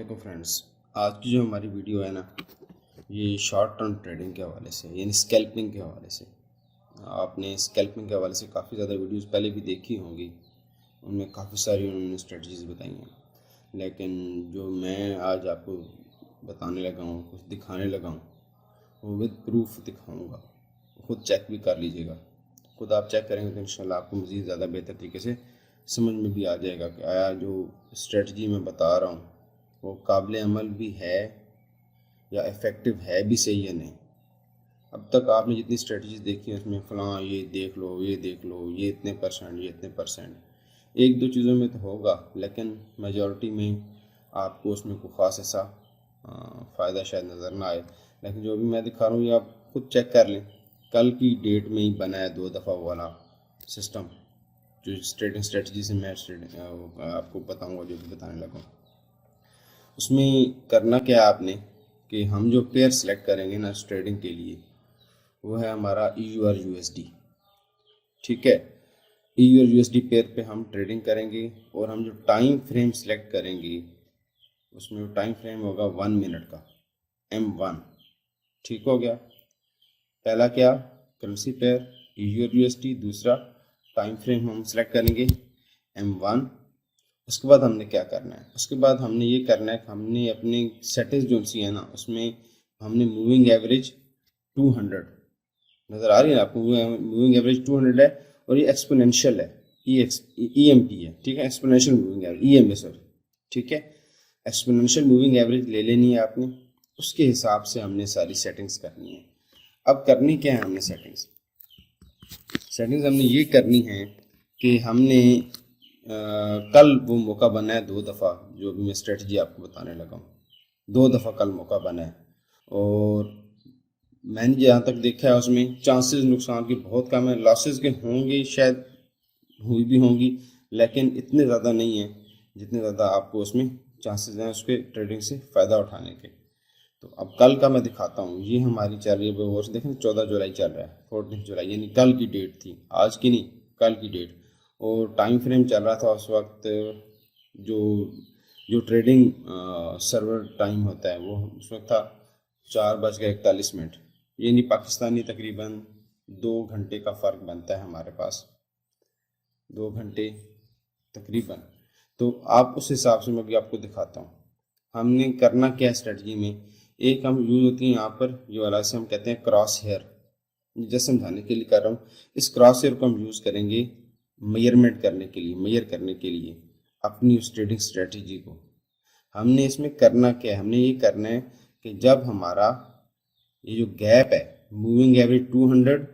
वालेकुम फ्रेंड्स। आज की जो हमारी वीडियो है ना, ये शॉर्ट टर्म ट्रेडिंग के हवाले से यानी स्कैल्पिंग के हवाले से। आपने स्कैल्पिंग के हवाले से काफ़ी ज़्यादा वीडियोस पहले भी देखी होंगी, उनमें काफ़ी सारी उन्होंने स्ट्रेटजीज बताई हैं। लेकिन जो मैं आज आपको बताने लगा हूँ, कुछ दिखाने लगा हूँ, वो विद प्रूफ दिखाऊँगा। खुद चेक भी कर लीजिएगा। खुद आप चेक करेंगे तो इंशाल्लाह आपको मज़ीद ज़्यादा बेहतर तरीके से समझ में भी आ जाएगा कि आया जो स्ट्रेटजी मैं बता रहा हूँ वो काबिल अमल भी है या इफ़ेक्टिव है भी सही या नहीं। अब तक आपने जितनी स्ट्रेटजीज देखी है उसमें फ़लाँ ये देख लो, ये देख लो, ये इतने परसेंट, ये इतने परसेंट, एक दो चीज़ों में तो होगा, लेकिन मेजॉरिटी में आपको उसमें कोई ख़ास ऐसा फ़ायदा शायद नज़र ना आए। लेकिन जो भी मैं दिखा रहा हूँ ये आप खुद चेक कर लें। कल की डेट में ही बना है 2 दफ़ा वाला सिस्टम, जो ट्रेडिंग स्ट्रेटजी से मैं आपको बताऊँगा, जो भी बताने लगा। उसमें करना क्या है आपने कि हम जो पेयर सेलेक्ट करेंगे ना ट्रेडिंग के लिए, वो है हमारा EU और USD। ठीक है, EU और USD पेयर पे हम ट्रेडिंग करेंगे और हम जो टाइम फ्रेम सेलेक्ट करेंगे उसमें टाइम फ्रेम होगा 1 मिनट का, M1। ठीक हो गया। पहला क्या, करेंसी पेयर EU और USD। दूसरा टाइम फ्रेम हम सेलेक्ट करेंगे M1। उसके बाद हमने क्या करना है, उसके बाद हमने ये करना है कि हमने अपनी सेटिंग्स जो सी है ना उसमें हमने मूविंग एवरेज 200 नज़र आ रही है आपको। मूविंग एवरेज 200 है और ये एक्सपोनेंशियल है, EMP है। ठीक है, exponential moving average, EMA sorry. ठीक है, एक्सपोनेंशियल मूविंग एवरेज ले लेनी है आपने। उसके हिसाब से हमने सारी सेटिंग्स करनी है। अब करनी क्या है हमने सेटिंग्स हमने ये करनी है कि हमने कल वो मौका बना है 2 दफ़ा, जो भी मैं स्ट्रेटजी आपको बताने लगा हूँ, 2 दफ़ा कल मौका बना है। और मैंने जहाँ तक देखा है उसमें चांसेस नुकसान की बहुत कम है। लॉसेस के होंगे, शायद हुई भी होंगी, लेकिन इतने ज़्यादा नहीं है जितने ज़्यादा आपको उसमें चांसेस हैं उसके ट्रेडिंग से फ़ायदा उठाने के। तो अब कल का मैं दिखाता हूँ। ये हमारी चल रही है वो देखें, 14 जुलाई चल रहा है, 14 जुलाई यानी कल की डेट थी, आज की नहीं, कल की डेट। और टाइम फ्रेम चल रहा था उस वक्त, जो जो ट्रेडिंग सर्वर टाइम होता है वो उस वक्त था 4:41। यानी पाकिस्तानी तकरीबन 2 घंटे का फ़र्क बनता है हमारे पास, 2 घंटे तकरीबन। तो आप उस हिसाब से मैं भी आपको दिखाता हूँ हमने करना क्या है स्ट्रेटजी में। एक हम यूज़ होती है यहाँ पर, जो वाला से हम कहते हैं क्रॉस हेयर, जैसे समझाने के लिए कर रहा हूँ। इस क्रॉस हेयर को हम यूज़ करेंगे मेजरमेंट करने के लिए, मेजर करने के लिए अपनी उस ट्रेडिंग स्ट्रेटजी को। हमने इसमें करना क्या है, हमने ये करना है कि जब हमारा ये जो गैप है मूविंग एवरेज 200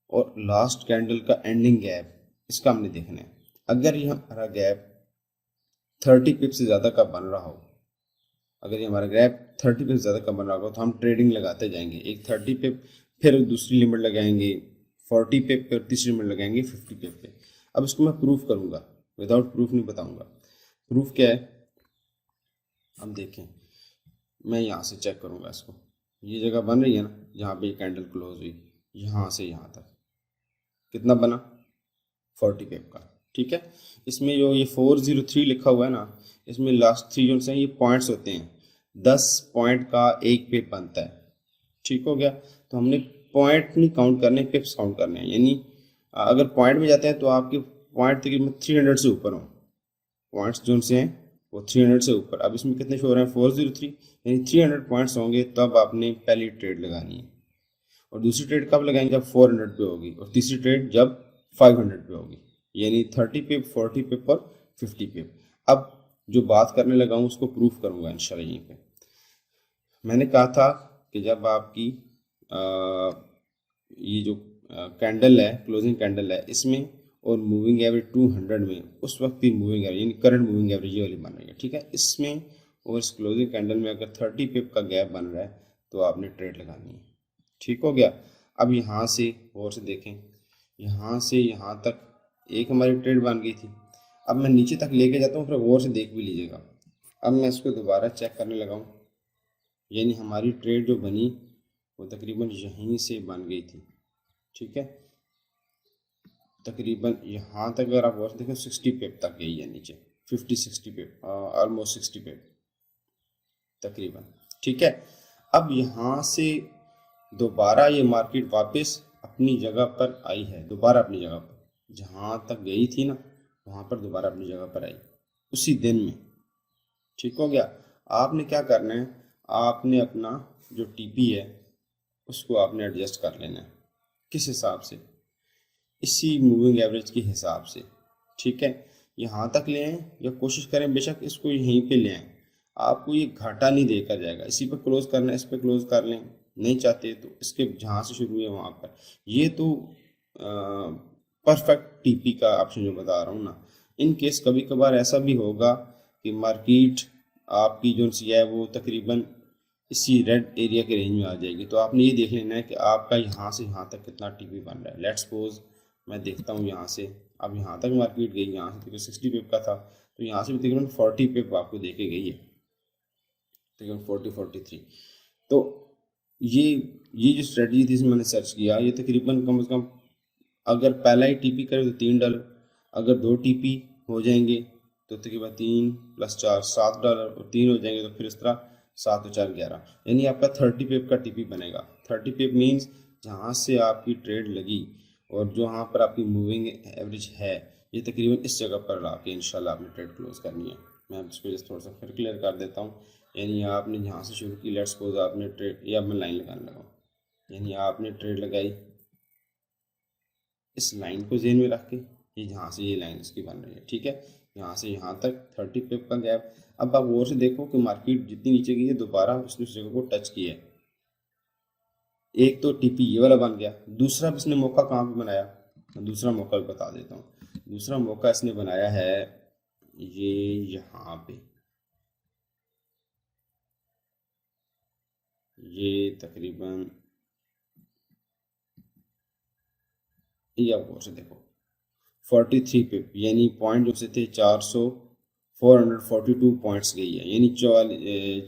और लास्ट कैंडल का एंडिंग गैप, इसका हमने देखना है। अगर ये हमारा गैप 30 पिप से ज़्यादा का बन रहा हो, अगर ये हमारा गैप 30 पिप ज़्यादा का बन रहा हो तो हम ट्रेडिंग लगाते जाएंगे। एक 30 पिप, फिर दूसरी लिमिट लगाएंगे 40 पिप, फिर तीसरी लिमिट लगाएंगे 50 पिप पे। अब इसको मैं प्रूफ करूंगा, विदाउट प्रूफ नहीं बताऊंगा। प्रूफ क्या है, हम देखें, मैं यहाँ से चेक करूंगा इसको। ये जगह बन रही है ना जहाँ पे कैंडल क्लोज हुई, यहाँ से यहाँ तक कितना बना, 40 पिप का। ठीक है, इसमें जो ये 403 लिखा हुआ है ना, इसमें लास्ट 3 जो हैं ये पॉइंट्स होते हैं, 10 पॉइंट का एक पिप बनता है। ठीक हो गया। तो हमने पॉइंट नहीं काउंट करने, पिप्स काउंट करने हैं। यानी अगर पॉइंट में जाते हैं तो आपके पॉइंट तकरीबन 300 से ऊपर हो, पॉइंट्स जो से हैं वो 300 से ऊपर। अब इसमें कितने शो हो रहे हैं, 403, यानी 300 पॉइंट्स होंगे तब आपने पहली ट्रेड लगानी है। और दूसरी ट्रेड कब लगाएंगे, जब 400 पे होगी। और तीसरी ट्रेड जब 500 पे होगी, यानी 30 पिप, 40 पिप और 50 पिप। अब जो बात करने लगा हूँ उसको प्रूफ करूंगा इंशाल्लाह। यहीं पे मैंने कहा था कि जब आपकी ये जो कैंडल है, क्लोजिंग कैंडल है, इसमें और मूविंग एवरेज 200 में, उस वक्त की मूविंग एवरेज यानी करंट मूविंग एवरेज ये वाली बन रही है। ठीक है, इसमें और इस क्लोजिंग कैंडल में अगर 30 पिप का गैप बन रहा है तो आपने ट्रेड लगानी है। ठीक हो गया। अब यहाँ से और से देखें, यहाँ से यहाँ तक एक हमारी ट्रेड बन गई थी। अब मैं नीचे तक लेके जाता हूँ, फिर और से देख भी लीजिएगा। अब मैं इसको दोबारा चेक करने लगा हूँ, यानी हमारी ट्रेड जो बनी वो तकरीबन यहीं से बन गई थी। ठीक है, तकरीबन यहाँ तक अगर आप और देखें 60 पिप तक गई है नीचे, 50-60 पिप, ऑलमोस्ट 60 पिप। तकरीबन, ठीक है। अब यहाँ से दोबारा ये मार्केट वापस अपनी जगह पर आई है, दोबारा अपनी जगह पर जहाँ तक गई थी ना वहाँ पर दोबारा अपनी जगह पर आई उसी दिन में, ठीक हो गया। आपने क्या करना है, आपने अपना जो टीपी है उसको आपने एडजस्ट कर लेना है, किस हिसाब से, इसी मूविंग एवरेज के हिसाब से, ठीक है। यहाँ तक ले आएँ या कोशिश करें बेशक इसको यहीं पे ले आएँ, आपको ये घाटा नहीं देकर जाएगा। इसी पर क्लोज करना है, इस पर क्लोज कर लें, नहीं चाहते तो इसके जहाँ से शुरू है वहाँ पर। ये तो परफेक्ट टीपी का ऑप्शन जो बता रहा हूँ ना। इन केस कभी कभार ऐसा भी होगा कि मार्केट आपकी जो सी है वो तकरीबन इसी रेड एरिया के रेंज में आ जाएगी, तो आपने ये देख लेना है कि आपका यहाँ से यहाँ तक कितना टीपी बन रहा है। लेट्स सपोज मैं देखता हूँ यहाँ से, अब यहाँ तक मार्केट गई, यहाँ से तकरीबन 60 पिप का था, तो यहाँ से भी तकरीबन 40 पिप आपको देके गई है, तकरीबन 40-43। तो ये जो स्ट्रेटजी थी इसमें मैंने सर्च किया, ये तकरीबन कम से कम अगर पहला ही टीपी करे तो $3, अगर 2 टीपी हो जाएंगे तो तकरीबन 3 + 4 $7, और 3 हो जाएंगे तो फिर इस तरह 7 और 4 11, यानी आपका 30 पिप का टीपी बनेगा। 30 पिप मीन्स जहाँ से आपकी ट्रेड लगी और जो यहाँ पर आपकी मूविंग एवरेज है ये तकरीबन इस जगह पर ला के इंशाल्लाह आपने ट्रेड क्लोज करनी है। मैं इसको जस्ट थोड़ा सा फिर क्लियर कर देता हूँ। यानी आपने जहाँ से शुरू की, लेट्स सपोज आपने ट्रेड, या मैं लाइन लगाने लगा, यानी आपने ट्रेड लगाई इस लाइन को ज़हन में रख के, ये जहाँ से ये लाइन इसकी बन रही है, ठीक है, यहाँ से यहाँ तक 30 पिप का गैप। अब आप और से देखो कि मार्केट जितनी नीचे गई है दोबारा उसने उस जगह को टच किया है। एक तो टीपी ये वाला बन गया, दूसरा इसने मौका कहाँ पे बनाया, दूसरा मौका भी बता देता हूँ। दूसरा मौका इसने बनाया है ये यहाँ पे, ये तकरीबन, ये आप गौर से देखो 43 पिप, यानी पॉइंट जो से थे 442 पॉइंट्स गई है, यानी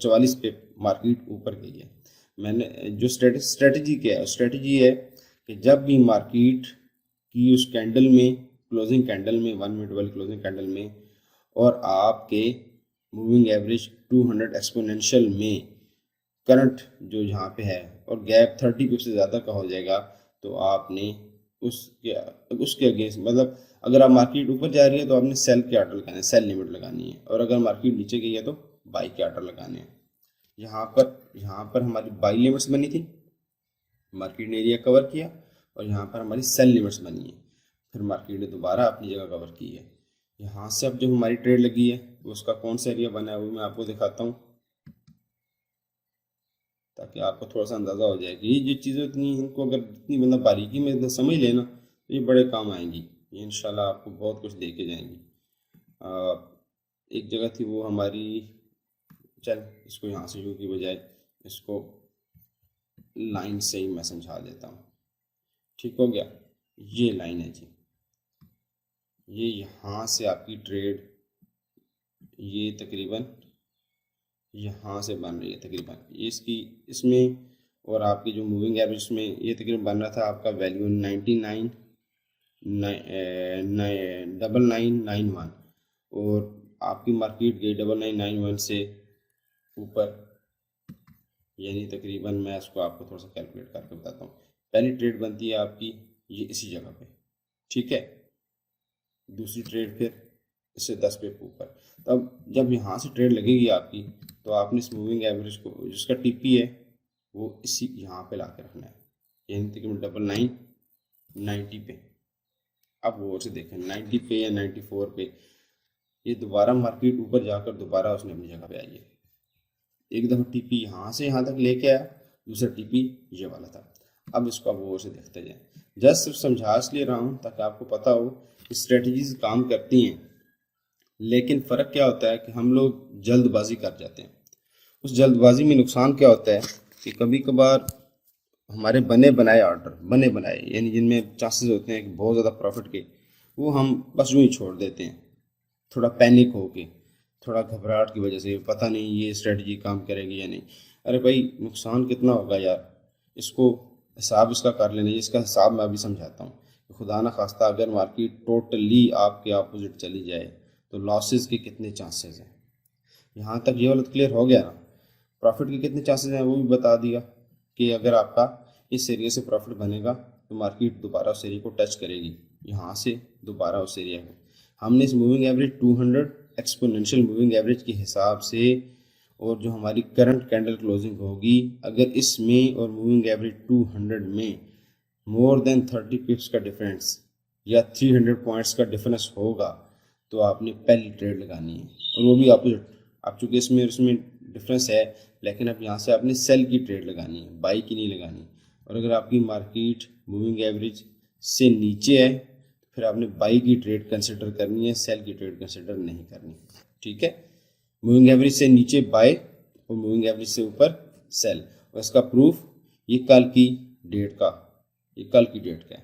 44 पिप मार्केट ऊपर गई है। मैंने जो स्ट्रेटजी क्या है, स्ट्रेटजी है कि जब भी मार्केट की उस कैंडल में, क्लोजिंग कैंडल में, 1 मिनट वाली क्लोजिंग कैंडल में, और आपके मूविंग एवरेज 200 एक्सपोनेंशियल में करंट जो यहाँ पे है और गैप 30 पिप से ज़्यादा का हो जाएगा, तो आपने उसके अगेंस्ट, मतलब अगर आप मार्केट ऊपर जा रही है तो आपने सेल के ऑर्डर लगाने, सेल लिमिट लगानी है, और अगर मार्केट नीचे गई है तो बाई के ऑर्डर लगाने हैं। यहाँ पर हमारी बाई लिमिट्स बनी थी, मार्केट ने एरिया कवर किया, और यहाँ पर हमारी सेल लिमिट्स बनी है, फिर मार्केट ने दोबारा अपनी जगह कवर की है। यहाँ से अब जो हमारी ट्रेड लगी है वो उसका कौन सा एरिया बना है वो मैं आपको दिखाता हूँ, ताकि आपको थोड़ा सा अंदाज़ा हो जाए कि ये जो चीज़ें इतनी, इनको अगर इतनी मतलब बारीकी में समझ लेना तो ये बड़े काम आएंगी, ये इंशाल्लाह आपको बहुत कुछ दे के जाएंगी। एक जगह थी वो हमारी, चल इसको यहाँ से यू की बजाय इसको लाइन से ही मैं समझा देता हूँ, ठीक हो गया। ये लाइन है जी, ये यहाँ से आपकी ट्रेड ये तकरीबन यहाँ से बन रही है तकरीबन इसकी, इसमें, और आपकी जो मूविंग एवरेज में ये तकरीबन बन रहा था आपका वैल्यू 9991, और आपकी मार्केट गई 9991 से ऊपर, यानी तकरीबन मैं इसको आपको थोड़ा सा कैलकुलेट करके बताता हूँ। पहली ट्रेड बनती है आपकी ये इसी जगह पे, ठीक है, दूसरी ट्रेड फिर इससे 10 पिप ऊपर। तब जब यहाँ से ट्रेड लगेगी आपकी तो आपने इस मूविंग एवरेज को, जिसका टीपी है वो इसी यहाँ पे ला के रखना है, यानी तकरीबन 9990 पे। अब वो से देखें 90 पे या 94 पे, ये दोबारा मार्केट ऊपर जाकर दोबारा उसने अपनी जगह पे आई है। एक दफ़ा टीपी यहाँ से यहाँ तक लेके आया, दूसरा टीपी ये वाला था। अब इसको आप वो से देखते जाए, जस्ट सिर्फ समझा इसलिए रहा हूँ ताकि आपको पता हो कि स्ट्रेटजीज काम करती हैं, लेकिन फ़र्क क्या होता है कि हम लोग जल्दबाजी कर जाते हैं। उस जल्दबाजी में नुकसान क्या होता है कि कभी कभार हमारे बने बनाए यानी जिनमें चांसेस होते हैं कि बहुत ज़्यादा प्रॉफिट के, वो हम बस यूँ ही छोड़ देते हैं, थोड़ा पैनिक होके, थोड़ा घबराहट की वजह से, पता नहीं ये स्ट्रेटजी काम करेगी या नहीं। अरे भाई नुकसान कितना होगा यार, इसको हिसाब इसका कर लेना, इसका हिसाब मैं अभी समझाता हूँ। खुदा ना खास्ता अगर मार्केट टोटली आपके अपोजिट चली जाए तो लॉसेस के कितने चांसेस हैं। यहाँ तक ये वाला क्लियर हो गया ना। प्रॉफिट के कितने चांसेस हैं वो भी बता दिया कि अगर आपका इस एरिया से प्रॉफिट बनेगा तो मार्केट दोबारा उस एरिया को टच करेगी, यहाँ से दोबारा उस एरिया को। हमने इस moving average 200 exponential moving average के हिसाब से और जो हमारी करंट कैंडल क्लोजिंग होगी, अगर इसमें और मूविंग एवरेज 200 में मोर देन 30 पिप्स का डिफरेंस या 300 पॉइंट्स का डिफरेंस होगा तो आपने पहली ट्रेड लगानी है, और वो भी आप चूँकि इसमें डिफरेंस है, लेकिन अब यहाँ से आपने सेल की ट्रेड लगानी है, बाई की नहीं लगानी। और अगर आपकी मार्केट मूविंग एवरेज से नीचे है तो फिर आपने बाई की ट्रेड कंसिडर करनी है, सेल की ट्रेड कंसिडर नहीं करनी। ठीक है, मूविंग एवरेज से नीचे बाय और मूविंग एवरेज से ऊपर सेल। और इसका प्रूफ ये कल की डेट का है।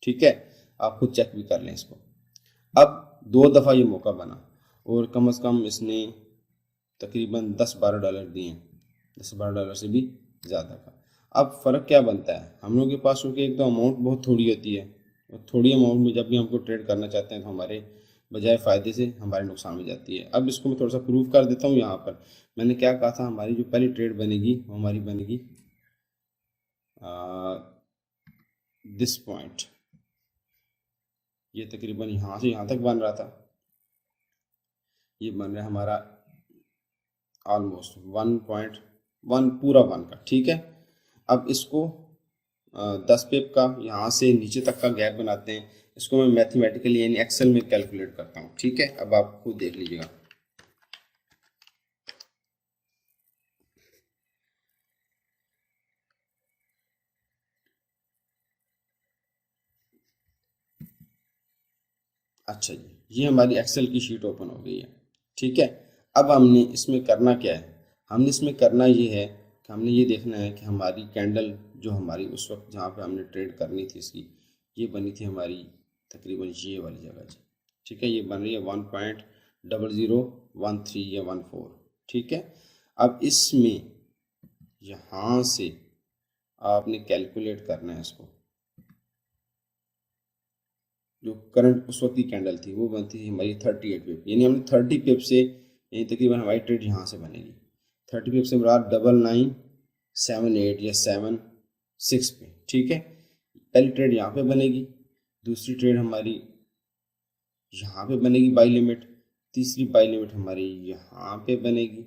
ठीक है, आप खुद चेक भी कर लें इसको। अब 2 दफ़ा ये मौका बना और कम से कम इसने तकरीबन $10-12 दिए, $10-12 से भी ज़्यादा का। अब फ़र्क क्या बनता है हम लोगों के पास, क्योंकि एक तो अमाउंट बहुत थोड़ी होती है, और थोड़ी अमाउंट में जब भी हमको ट्रेड करना चाहते हैं तो हमारे बजाय फ़ायदे से हमारे नुकसान में जाती है। अब इसको मैं थोड़ा सा प्रूव कर देता हूँ। यहाँ पर मैंने क्या कहा था, हमारी जो पहली ट्रेड बनेगी वो हमारी बनेगी दिस पॉइंट, ये तकरीबन यहाँ से यहाँ तक बन रहा था, ये बन रहा है हमारा ऑलमोस्ट 1.1 पूरा 1 का। ठीक है, अब इसको 10 पिप का यहाँ से नीचे तक का गैप बनाते हैं। इसको मैं मैथमेटिकली यानी एक्सेल में कैलकुलेट करता हूँ। ठीक है, अब आप खुद देख लीजिएगा। अच्छा जी, ये हमारी एक्सेल की शीट ओपन हो गई है। ठीक है, अब हमने इसमें करना क्या है, हमने इसमें करना ये है कि हमने ये देखना है कि हमारी कैंडल जो हमारी उस वक्त जहाँ पे हमने ट्रेड करनी थी इसकी, ये बनी थी हमारी तकरीबन ये वाली जगह जी। ठीक है, ये बन रही है 1.0013 या 14। ठीक है, अब इसमें यहाँ से आपने कैलकुलेट करना है इसको, जो करंट उस वक्त की कैंडल थी वो बनती थी हमारी 38 पिप, यानी हमने 30 पिप से, यानी तकरीबन हमारी ट्रेड यहाँ से बनेगी 30 पिप से बराबर 9978 या 76 पे। ठीक है, पहली ट्रेड यहाँ पे बनेगी, दूसरी ट्रेड हमारी यहाँ पे बनेगी बाई लिमिट, तीसरी बाई लिमिट हमारी यहाँ पे बनेगी।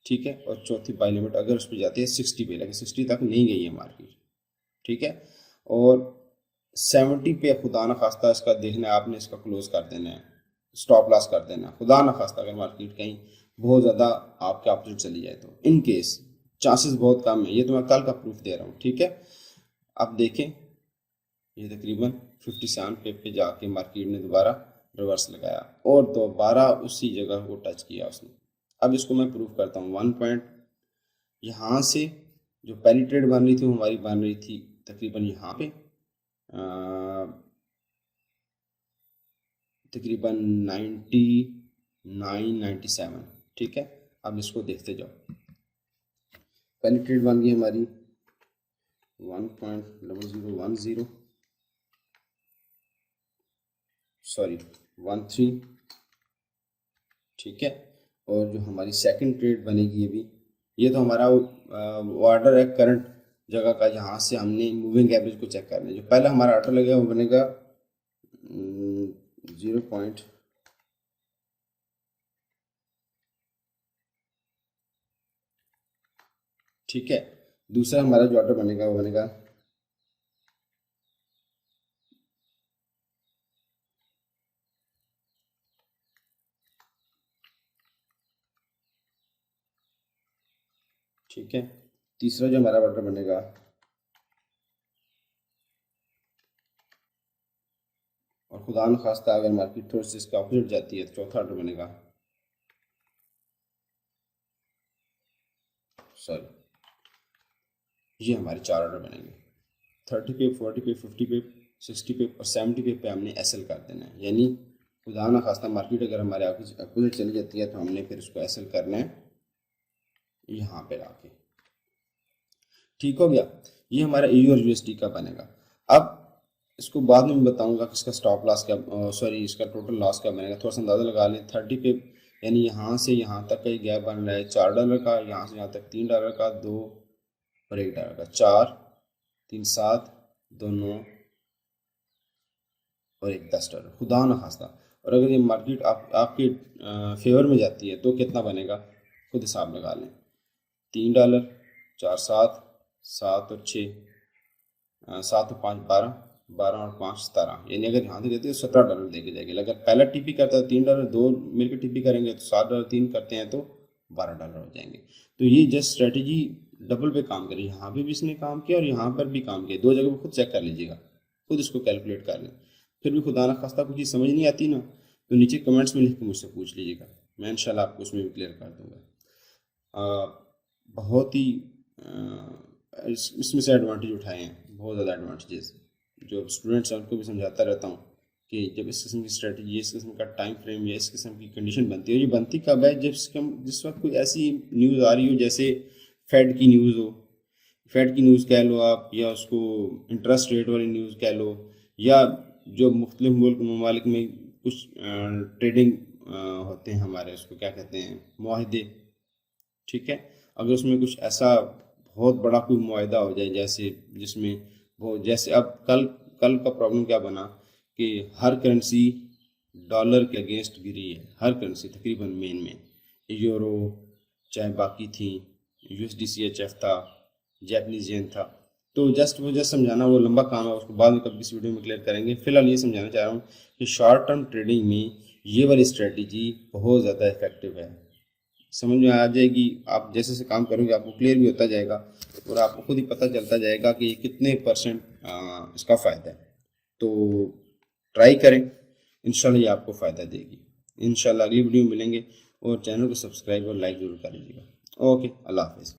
ठीक है, और चौथी बाई लिमिट अगर उस पर जाती है 60 पे, लेकिन 60 तक नहीं गई है मार्केट। ठीक है, और 70 पे खुदा ना खास्ता इसका देखना है आपने, इसका क्लोज कर देना है, स्टॉप लॉस कर देना है। खुदा ना खास्ता अगर मार्केट कहीं बहुत ज़्यादा आपके ऑपोजिट चली जाए तो, इन केस चांसेस बहुत कम है, ये तो मैं कल का प्रूफ दे रहा हूँ। ठीक है, अब देखें ये तकरीबन 57 पे जाके मार्केट ने दोबारा रिवर्स लगाया और दोबारा उसी जगह को टच किया उसने। अब इसको मैं प्रूफ करता हूँ। 1 पॉइंट यहाँ से जो पहली ट्रेड बन रही थी वो हमारी बन रही थी तकरीबन यहाँ पे तकरीबन 99-97। ठीक है, अब इसको देखते जाओ। पहली ट्रेड बन गई हमारी 1.0010 सॉरी 13। ठीक है, और जो हमारी सेकंड ट्रेड बनेगी अभी, ये तो हमारा ऑर्डर है करंट जगह का, जहाँ से हमने मूविंग एवरेज को चेक करना है। जो पहला हमारा ऑर्डर लगेगा वो बनेगा 0. ठीक है, दूसरा हमारा जो ऑर्डर बनेगा वो बनेगा ठीक है, तीसरा जो हमारा ऑर्डर बनेगा और खुदा न खास्ता अगर मार्केट थोड़ी सी इसके ऑपोजिट जाती है तो चौथा ऑर्डर बनेगा सॉरी ये हमारे 4 ऑर्डर बनेंगे। 30 पे, 40 पे, 50 पे, 60 पे और 70 पे हमने एसएल कर देना है। यानी खुदा न खास्ता मार्केट अगर हमारे अपोजिट चली जाती है तो हमने फिर उसको एसएल करना है यहाँ पे लाके। ठीक हो गया, ये हमारा EU और USD का बनेगा। अब इसको बाद में बताऊंगा कि इसका स्टॉप लॉस क्या, सॉरी इसका टोटल लॉस क्या बनेगा। थोड़ा सा अंदाजा लगा लें। 30 पे यानी यहाँ से यहाँ तक का गैप बन रहा है $4 का, यहाँ से यहाँ तक $3 का, 2 और $1 का, 4 3 7 2 9 और एक $10, खुदा न खास्ता। और अगर ये मार्केट आपके फेवर में जाती है तो कितना बनेगा, खुद हिसाब लगा लें। $3, 4 7 7 और 6, 7 और 5 12, 12 और 5 17, यानी अगर यहाँ से देते हैं तो $17 देके जाएगी। अगर पहला टीपी करता है $3, दो मिलकर टीपी करेंगे तो $7, 3 करते हैं तो $12 हो जाएंगे। तो ये जस्ट स्ट्रेटजी डबल पे काम करी, यहाँ पे भी इसने काम किया और यहाँ पर भी काम किया, दो जगह पे खुद चेक कर लीजिएगा, खुद इसको कैलकुलेट कर लें। फिर भी खुदा ना खास्ता कुछ चीज़ समझ नहीं आती ना, तो नीचे कमेंट्स में लिख के मुझसे पूछ लीजिएगा, मैं इंशाल्लाह आपको उसमें भी क्लियर कर दूँगा। बहुत ही इसमें से एडवांटेज उठाए हैं, बहुत ज़्यादा एडवांटेजेस। जो स्टूडेंट्स हैं उनको भी समझाता रहता हूँ कि जब इस किस्म की स्ट्रेटजी, इस किस्म का टाइम फ्रेम या इस किस्म की कंडीशन बनती है, ये बनती कब है, जिस वक्त कोई ऐसी न्यूज़ आ रही हो, जैसे फेड की न्यूज़ हो, फेड की न्यूज़ कह लो आप, या उसको इंटरेस्ट रेट वाली न्यूज़ कह लो, या जो मुख्तलिफ मुल्क ममालिक में कुछ ट्रेडिंग होते हैं हमारे, उसको क्या कहते हैं, मुआहदे, ठीक है। अगर उसमें कुछ ऐसा बहुत बड़ा कोई मुआहदा हो जाए, जैसे जिसमें वो, जैसे अब कल का प्रॉब्लम क्या बना कि हर करेंसी डॉलर के अगेंस्ट गिरी है, हर करेंसी तकरीबन मेन में, यूरो चाहे बाकी थी, USDCHF था, जैपनीज येन था। तो जस्ट समझाना वो लंबा काम है, उसको बाद में कभी किसी वीडियो में क्लियर करेंगे। फिलहाल ये समझाना चाह रहा हूँ कि शॉर्ट टर्म ट्रेडिंग में ये वाली स्ट्रेटजी बहुत ज़्यादा इफेक्टिव है, समझ में आ जाएगी। आप जैसे से काम करोगे आपको क्लियर भी होता जाएगा और आपको खुद ही पता चलता जाएगा कि कितने % इसका फ़ायदा है। तो ट्राई करें, इंशाल्लाह ये आपको फ़ायदा देगी। इंशाल्लाह अगली वीडियो में मिलेंगे, और चैनल को सब्सक्राइब और लाइक ज़रूर कर लीजिएगा। ओके, अल्लाह हाफ़िज़।